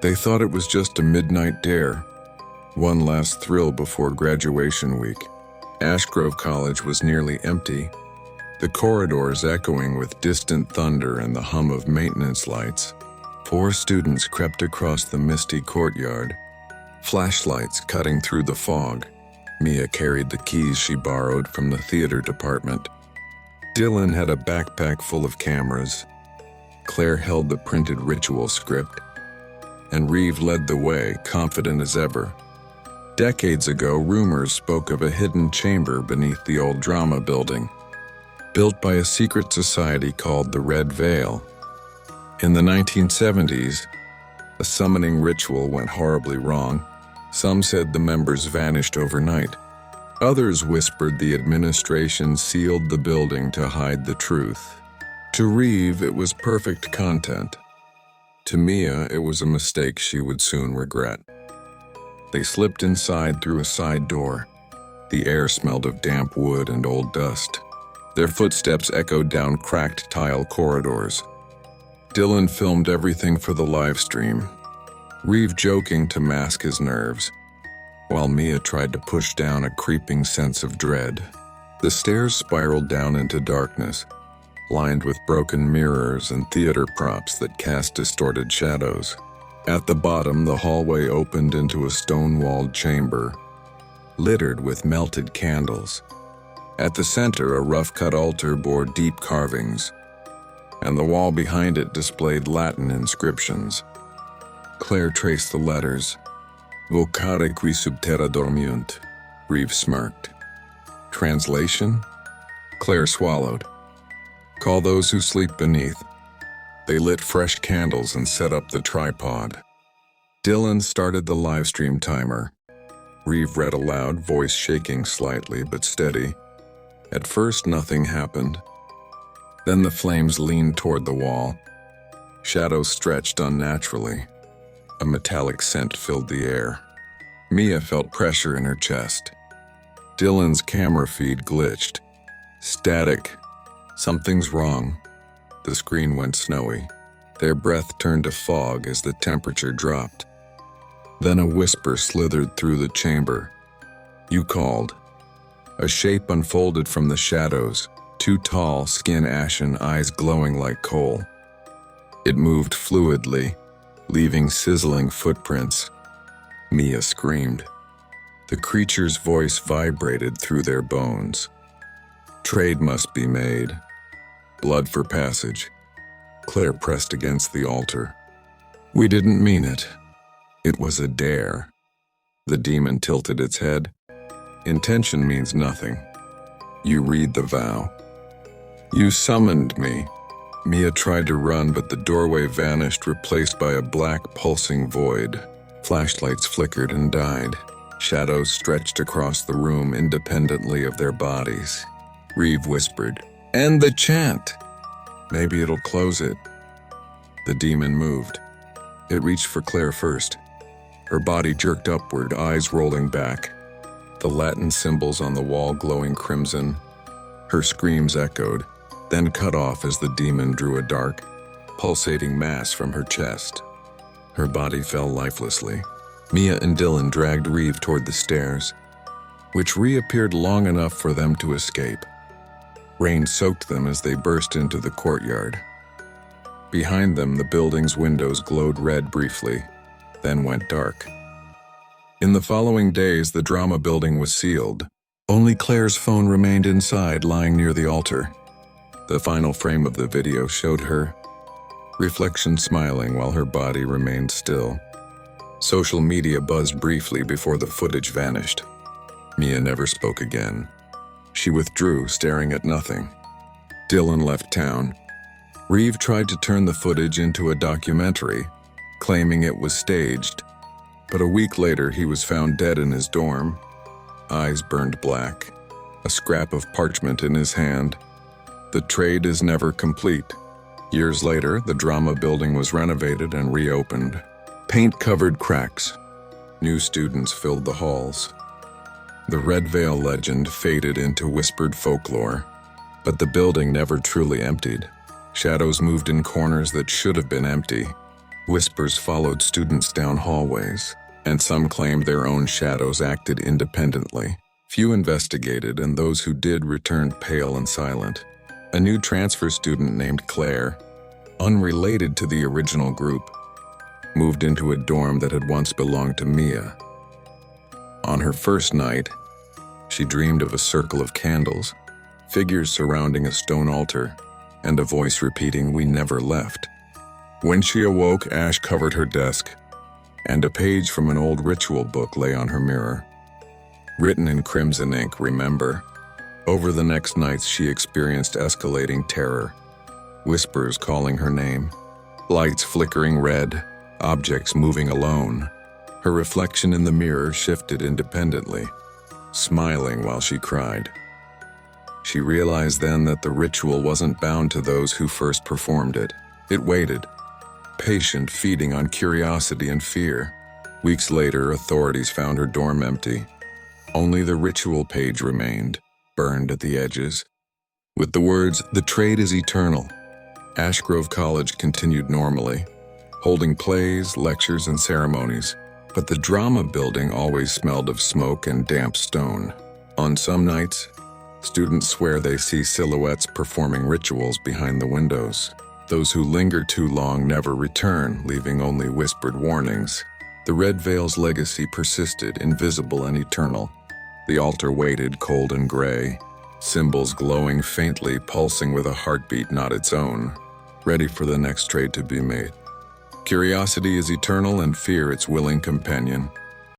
They thought it was just a midnight dare, one last thrill before graduation week. Ashgrove College was nearly empty, the corridors echoing with distant thunder and the hum of maintenance lights. 4 students crept across the misty courtyard, flashlights cutting through the fog. Mia carried the keys she borrowed from the theater department. Dylan had a backpack full of cameras. Claire held the printed ritual script, and Reeve led the way, confident as ever. Decades ago, rumors spoke of a hidden chamber beneath the old drama building, built by a secret society called the Red Veil. In the 1970s, a summoning ritual went horribly wrong. Some said the members vanished overnight. Others whispered the administration sealed the building to hide the truth. To Reeve, it was perfect content. To Mia, it was a mistake she would soon regret. They slipped inside through a side door. The air smelled of damp wood and old dust. Their footsteps echoed down cracked tile corridors. Dylan filmed everything for the live stream, Reeve joking to mask his nerves, while Mia tried to push down a creeping sense of dread. The stairs spiraled down into darkness, lined with broken mirrors and theater props that cast distorted shadows. At the bottom, the hallway opened into a stone-walled chamber, littered with melted candles. At the center, a rough-cut altar bore deep carvings, and the wall behind it displayed Latin inscriptions. Claire traced the letters. Vocare qui sub terra dormiunt, Reeve smirked. Translation? Claire swallowed. Call those who sleep beneath. They lit fresh candles and set up the tripod. Dylan started the livestream timer. Reeve read aloud, voice shaking slightly but steady. At first, nothing happened. Then the flames leaned toward the wall. Shadows stretched unnaturally. A metallic scent filled the air. Mia felt pressure in her chest. Dylan's camera feed glitched. Static. Something's wrong. The screen went snowy. Their breath turned to fog as the temperature dropped. Then a whisper slithered through the chamber. You called. A shape unfolded from the shadows, too tall, skin ashen, eyes glowing like coal. It moved fluidly, leaving sizzling footprints. Mia screamed. The creature's voice vibrated through their bones. Trade must be made. Blood for passage. Claire pressed against the altar. We didn't mean it. It was a dare. The demon tilted its head. Intention means nothing. You read the vow. You summoned me. Mia tried to run, but the doorway vanished, replaced by a black, pulsing void. Flashlights flickered and died. Shadows stretched across the room independently of their bodies. Reeve whispered, "End the chant. Maybe it'll close it." The demon moved. It reached for Claire first. Her body jerked upward, eyes rolling back. The Latin symbols on the wall glowing crimson. Her screams echoed, then cut off as the demon drew a dark, pulsating mass from her chest. Her body fell lifelessly. Mia and Dylan dragged Reeve toward the stairs, which reappeared long enough for them to escape. Rain soaked them as they burst into the courtyard. Behind them, the building's windows glowed red briefly, then went dark. In the following days, the drama building was sealed. Only Claire's phone remained inside, lying near the altar. The final frame of the video showed her, reflection smiling while her body remained still. Social media buzzed briefly before the footage vanished. Mia never spoke again. She withdrew, staring at nothing. Dylan left town. Reeve tried to turn the footage into a documentary, claiming it was staged. But a week later, he was found dead in his dorm, eyes burned black, a scrap of parchment in his hand. The trade is never complete. Years later, the drama building was renovated and reopened. Paint-covered cracks. New students filled the halls. The Red Veil legend faded into whispered folklore, but the building never truly emptied. Shadows moved in corners that should have been empty. Whispers followed students down hallways, and some claimed their own shadows acted independently. Few investigated, and those who did returned pale and silent. A new transfer student named Claire, unrelated to the original group, moved into a dorm that had once belonged to Mia. On her first night, she dreamed of a circle of candles, figures surrounding a stone altar, and a voice repeating, "We never left." When she awoke, ash covered her desk, and a page from an old ritual book lay on her mirror. Written in crimson ink, "Remember." Over the next nights, she experienced escalating terror, whispers calling her name, lights flickering red, objects moving alone. Her reflection in the mirror shifted independently, smiling while she cried. She realized then that the ritual wasn't bound to those who first performed it. It waited, patient, feeding on curiosity and fear. Weeks later, authorities found her dorm empty. Only the ritual page remained, burned at the edges. With the words, "The trade is eternal," Ashgrove College continued normally, holding plays, lectures, and ceremonies. But the drama building always smelled of smoke and damp stone. On some nights, students swear they see silhouettes performing rituals behind the windows. Those who linger too long never return, leaving only whispered warnings. The Red Veil's legacy persisted, invisible and eternal. The altar waited, cold and gray, symbols glowing faintly, pulsing with a heartbeat not its own, ready for the next trade to be made. Curiosity is eternal and fear its willing companion.